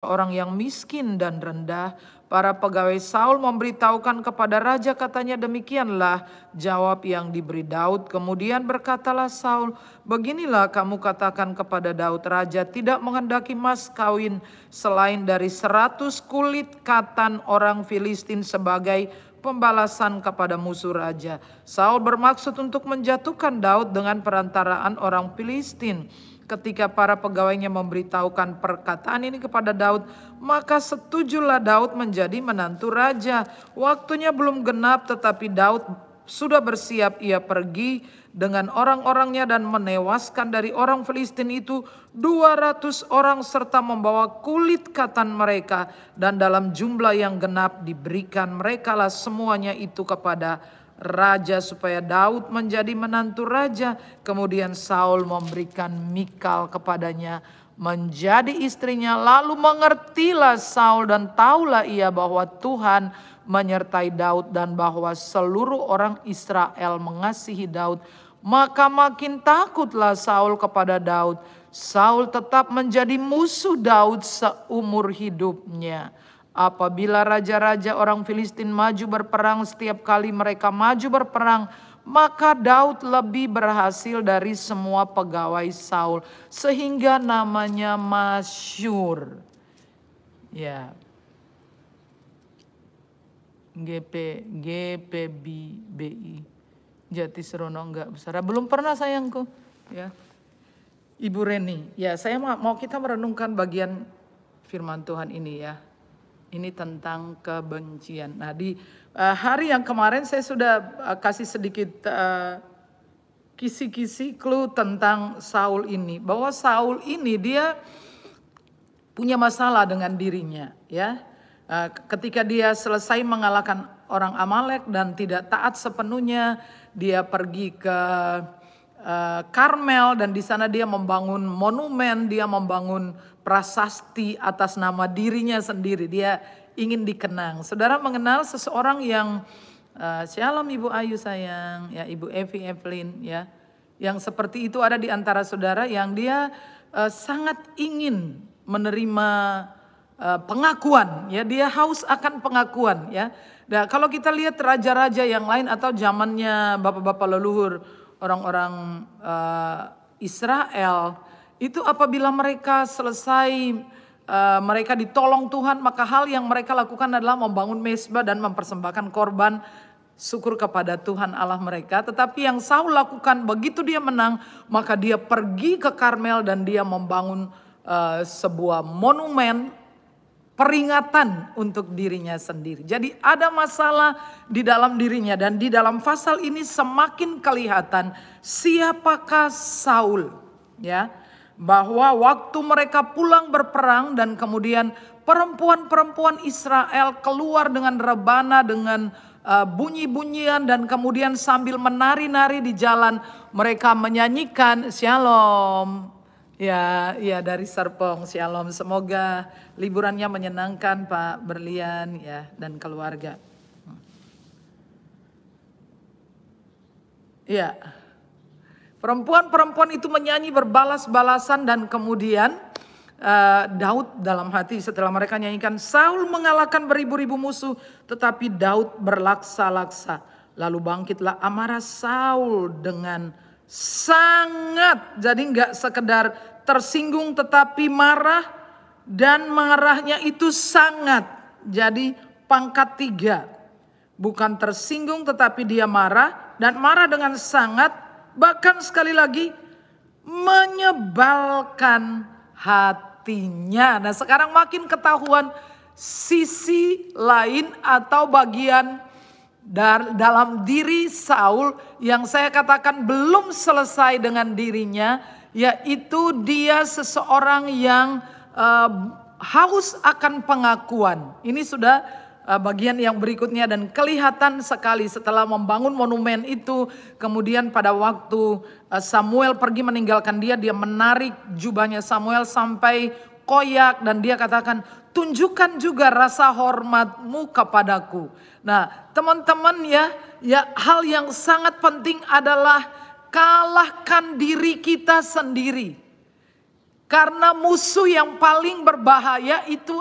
orang yang miskin dan rendah. Para pegawai Saul memberitahukan kepada raja, katanya, demikianlah jawab yang diberi Daud. Kemudian berkatalah Saul, beginilah kamu katakan kepada Daud, raja tidak menghendaki mas kawin selain dari 100 kulit katan orang Filistin sebagai pembalasan kepada musuh raja. Saul bermaksud untuk menjatuhkan Daud dengan perantaraan orang Filistin. Ketika para pegawainya memberitahukan perkataan ini kepada Daud, maka setujulah Daud menjadi menantu raja. Waktunya belum genap, tetapi Daud sudah bersiap. Ia pergi dengan orang-orangnya dan menewaskan dari orang Filistin itu 200 orang serta membawa kulit katan mereka. Dan dalam jumlah yang genap diberikan merekalah semuanya itu kepada raja supaya Daud menjadi menantu raja. Kemudian Saul memberikan Mikal kepadanya menjadi istrinya. Lalu mengertilah Saul dan taulah ia bahwa Tuhan menyertai Daud dan bahwa seluruh orang Israel mengasihi Daud. Maka makin takutlah Saul kepada Daud. Saul tetap menjadi musuh Daud seumur hidupnya. Apabila raja-raja orang Filistin maju berperang, setiap kali mereka maju berperang, maka Daud lebih berhasil dari semua pegawai Saul, sehingga namanya masyhur. Ya. GPBI Jati Serono enggak besar. Belum pernah sayangku, ya. Ibu Reni, ya saya mau kita merenungkan bagian firman Tuhan ini ya. Ini tentang kebencian. Nah di hari yang kemarin saya sudah kasih sedikit kisi-kisi clue tentang Saul ini. Bahwa Saul ini dia punya masalah dengan dirinya ya. Ketika dia selesai mengalahkan orang Amalek dan tidak taat sepenuhnya, dia pergi ke Karmel dan di sana dia membangun monumen, dia membangun prasasti atas nama dirinya sendiri. Dia ingin dikenang. Saudara mengenal seseorang yang Shalom Ibu Ayu sayang, ya Ibu Evi Evelyn ya, yang seperti itu ada di antara saudara yang dia sangat ingin menerima pengakuan, ya dia haus akan pengakuan ya. Nah, kalau kita lihat raja-raja yang lain atau zamannya bapak-bapak leluhur orang-orang Israel, itu apabila mereka selesai mereka ditolong Tuhan, maka hal yang mereka lakukan adalah membangun mezbah dan mempersembahkan korban syukur kepada Tuhan Allah mereka. Tetapi yang Saul lakukan begitu dia menang, maka dia pergi ke Karmel dan dia membangun sebuah monumen peringatan untuk dirinya sendiri. Jadi ada masalah di dalam dirinya dan di dalam pasal ini semakin kelihatan siapakah Saul ya. Bahwa waktu mereka pulang berperang dan kemudian perempuan-perempuan Israel keluar dengan rebana, dengan bunyi-bunyian dan kemudian sambil menari-nari di jalan mereka menyanyikan Shalom. Ya, ya dari Serpong, Shalom. Semoga liburannya menyenangkan Pak Berlian ya dan keluarga. Ya, perempuan-perempuan itu menyanyi berbalas-balasan dan kemudian Daud dalam hati setelah mereka nyanyikan, Saul mengalahkan beribu-ribu musuh, tetapi Daud berlaksa-laksa. Lalu bangkitlah amarah Saul dengan sangat, jadi nggak sekedar tersinggung tetapi marah, dan marahnya itu sangat, jadi pangkat 3. Bukan tersinggung tetapi dia marah, dan marah dengan sangat, bahkan sekali lagi menyebalkan hatinya. Nah sekarang makin ketahuan sisi lain atau bagian dalam diri Saul yang saya katakan belum selesai dengan dirinya, yaitu dia seseorang yang haus akan pengakuan. Ini sudah bagian yang berikutnya dan kelihatan sekali setelah membangun monumen itu. Kemudian pada waktu Samuel pergi meninggalkan dia, dia menarik jubahnya Samuel sampai koyak dan dia katakan, tunjukkan juga rasa hormatmu kepadaku. Nah teman-teman ya hal yang sangat penting adalah kalahkan diri kita sendiri. Karena musuh yang paling berbahaya itu